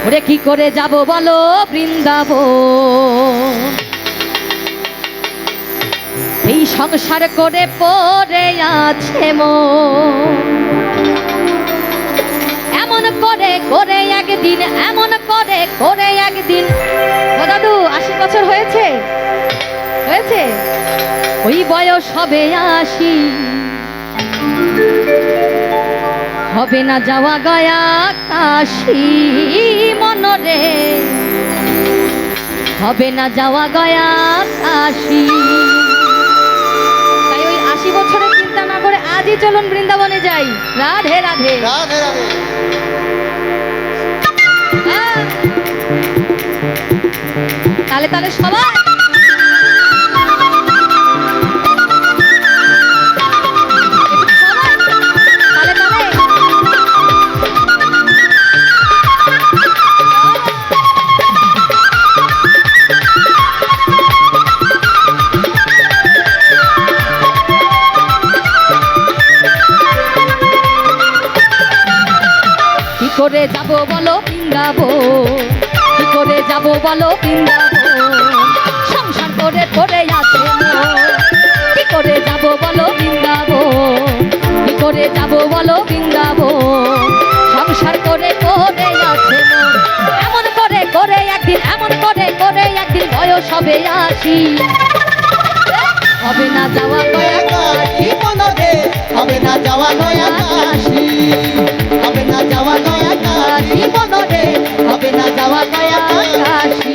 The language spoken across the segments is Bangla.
ওরে কি করে যাব বলো বৃন্দাবন, এই সংসার করে পড়ে আছে মন। এমন করে করে একদিন, এমন করে করে একদিন। ও দাদু ৮০ বছর হয়েছে, হয়েছে? ওই বয়স হবে ৮০, হবে না যাওয়া গয়া কাশি মনরে, হবে না যাওয়া গয়া কাশি। তাই ওই ৮০ বছরের চিন্তা না করে আজই চলুন বৃন্দাবনে যাই। রাধে রাধে রাধে রাধে। তালে তালে সবাই করে যাব বলো বৃন্দাবন, কি করে যাব বলো বৃন্দাবন, সংসার করে করে আছে মন। কি করে যাব বলো বৃন্দাবন, কি করে যাব বলো বৃন্দাবন, সংসার করে করে আছে মন। এমন করে করে একদিন, এমন করে করে একদিন বয়স হবে ৮০, হবে না যাওয়া গয়া কাশি মনরে, হবে না যাওয়া গয়া কাশি, হবে না যাওয়া গয়া কাশি মনরে, হবে না যাওয়া গয়া কাশি।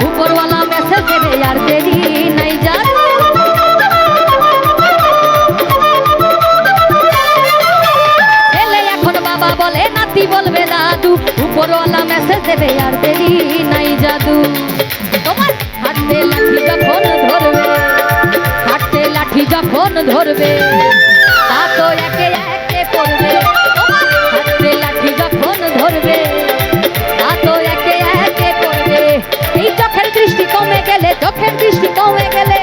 উপরওয়ালা মেসেজ দেবে আর দেরি নাই জাদু। ছেলে এখন বাবা বলে, নাতি বলবে দাদু, উপরওয়ালা মেসেজ দেবে আর দেরি নাই জাদু। তোমার হাতে লাঠি যখন ধরবে, হাতে লাঠি যখন ধরবে, তা তো একে একে পড়বে। তোমার হাতে লাঠি যখন ধরবে, তা তো একে একে পড়বে। এই চোখের দৃষ্টি কমে গেলে, চোখের দৃষ্টি কমে গেলে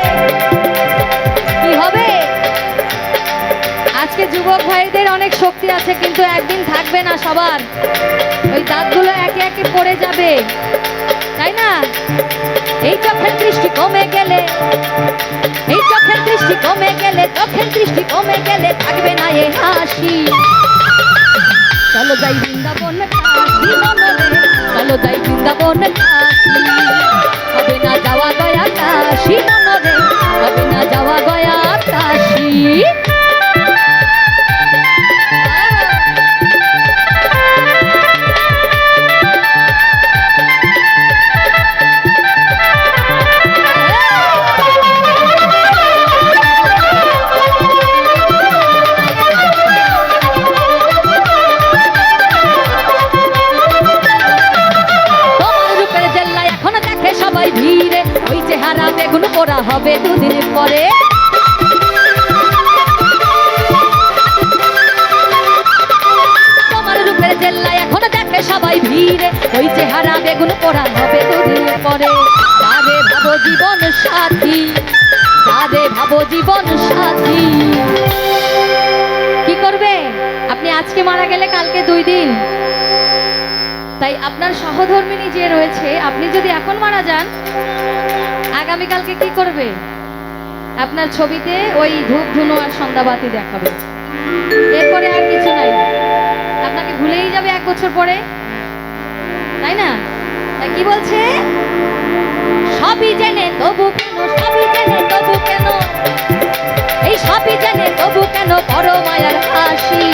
কি হবে? আজকে যুবক ভাইদের অনেক শক্তি আছে, কিন্তু একদিন থাকবে না সবার। ওই দাঁতগুলো একে একে পড়ে যাবে, তাই না? এই চোখের দৃষ্টি কমে গেলে, এই চোখের দৃষ্টি কমে গেলে, চোখের দৃষ্টি কমে গেলে থাকবে না এই হাসি। চলো যাই বৃন্দাবন কাশি মনরে, চলো যাই বৃন্দাবন কাশি, হবে না যাওয়া গয়া কাশি মনরে, হবে না যাওয়া গয়া কাশি। ভিড়ে ওই চেহারা বেগুন পোড়া হবে দুদিন পরে। তোমার রূপের জেল্লায় এখন দেখে সবাই ভিড়ে, ওই চেহারা বেগুন পোড়া হবে দুদিন পরে। যারে ভাবো জীবন সাথী, যারে ভাবো জীবন সাথী, কি করবে? আপনি আজকে মারা গেলে কালকে 2 দিন। তাই আপনার সহধর্মিণী যে রয়েছে, আপনি যদি এখন মারা যান, আগামীকালকে কি করবে? আপনার ছবিতে ওই ধূপ ধুনো আর সন্ধ্যাবাতি দেখাবে, এরপরে আর কিছু নাই। আপনাকে ভুলেই যাবে 1 বছর পরে, তাই না? তাই কি বলছে? সবই জেনে তবু কেন, সবই জেনে তবু কেন, এই সবই জেনে তবু কেন বড় মায়ার হাসি।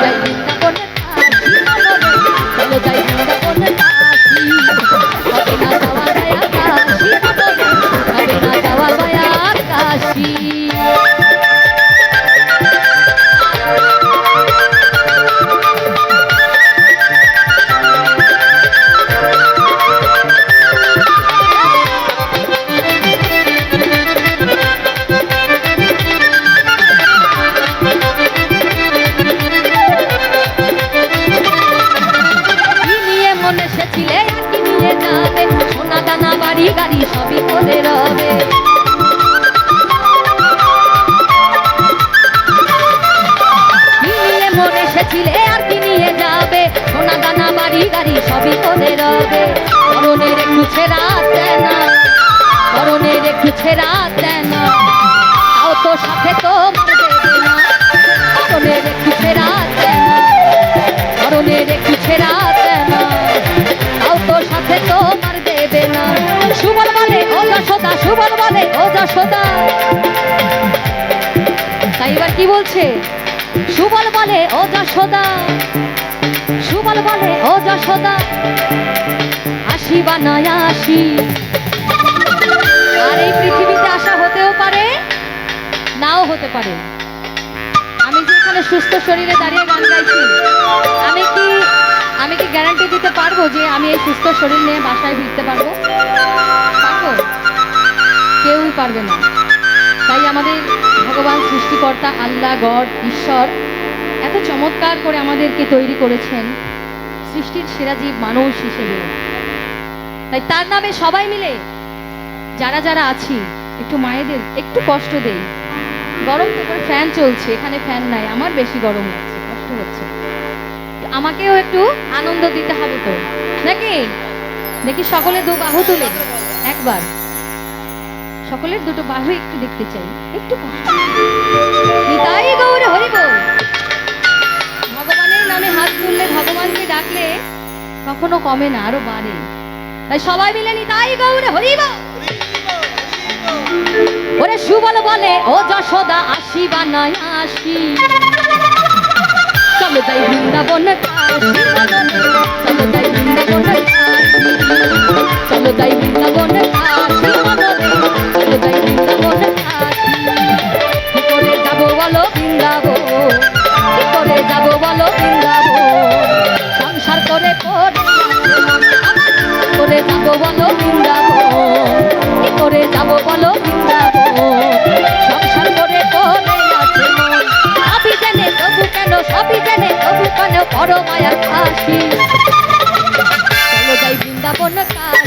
যাই বৃন্দাবনে কাশি মনরে, চলো যাই বৃন্দাবনে কাশি, হবে না যাওয়া গয়া কাশি মনরে, হবে না যাওয়া গয়া কাশি। বাড়ি গাড়ি সবই তোদের হবে। কি নিয়ে মনে এসেছিলে আর কি নিয়ে যাবে, সোনা দানা বাড়ি গাড়ি সবই তোদের হবে। করণের একটু ছেড়াতে না, করণের একটু ছেড়াতে না, তাও তো সাথে তো মার দেবে না। করণের একটু ছেড়াতে না, করণের একটু ছেড়াতে না, তাও তো সাথে তো মার দেবে না। সুবল বলে ও যশোদা, সুবল বলে ও যশোদা। তাই এবার কি বলছে? সুবল বলে ও যশোদা, সুবল বলে ও যশোদা, আসি বা না আসি। আর এই পৃথিবীতে আসা হতেও পারে, নাও হতে পারে। আমি যে এখানে সুস্থ শরীরে দাঁড়িয়ে গান গাইছি, আমি কি গ্যারান্টি দিতে পারবো যে আমি এই সুস্থ শরীর নিয়ে বাসায় ফিরতে পারবো? পারবো? কেউই পারবে না। তাই আমাদের ভগবান সৃষ্টিকর্তা আল্লাহ গড ঈশ্বর এত চমৎকার করে আমাদেরকে তৈরি করেছেন সৃষ্টির সেরা জীব মানুষ হিসেবে। তাই তার নামে সবাই মিলে যারা যারা আছি একটু মায়েদের একটু কষ্ট দেই। গরম তো করে ফ্যান চলছে, এখানে ফ্যান নাই, আমার বেশি গরম হচ্ছে, কষ্ট হচ্ছে। আমাকেও একটু আনন্দ দিতে হবে তো নাকি? দেখি সকলে দু বাহু তুলে একবার, সকলের দুটো বাহু একটু দেখতে চাই, একটু কষ্ট। নিতাই গৌর হরি বল। ভগবানের নামে হাত তুললে, ভগবানকে ডাকলে কখনো কমে না, আরো বাড়ে। তাই সবাই মিলে নিতাই গৌর হরি বল। ওরে সুবল বলে ও যশোদা, আসি বা না আসি, চলো যাই বৃন্দাবন কাশী, চলো যাই বৃন্দাবন কাশী, চলো যাই বৃন্দাবন কাশী, চলো যাই বৃন্দাবন কাশী। কি করে যাবো বলো বৃন্দাবন, কি করে যাবো বলো বৃন্দাবন, সংসার করে করে যাবো বলো বৃন্দাবন, কি করে যাবো বলো বৃন্দাবন, সংসার করে করে আছে মন। সবই জেনে তবু কেন, সবই জেনে তবু কেন বড় মায়ার ফাঁসি, চলো যাই বৃন্দাবন কাশী।